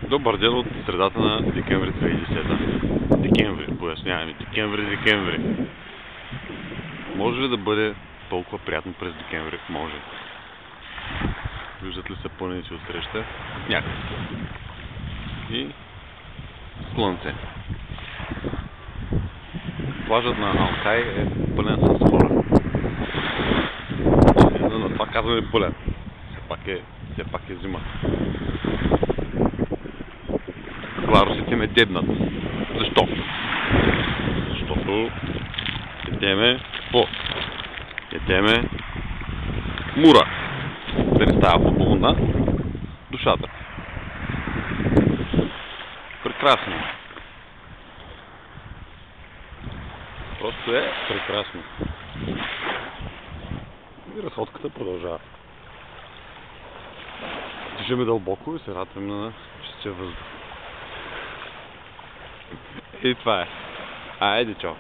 Добър ден от средата на декември 2010. Декември, поясняваме. Декември. Може ли да бъде толкова приятно през декември? Може. Виждат ли се планините от среща? Сняг. И слънце. Плажът на Алтай е пълен с хора. Но това казваме пълен. Все пак е зима. Кларусите ме дебнат. Защо? Защото ядеме какво? Ядеме мура. Да не става хубаво на душата. Прекрасно. Просто е прекрасно. И разходката продължава. Дишаме дълбоко и се радваме на чистия въздух. И това е. Айде, чао!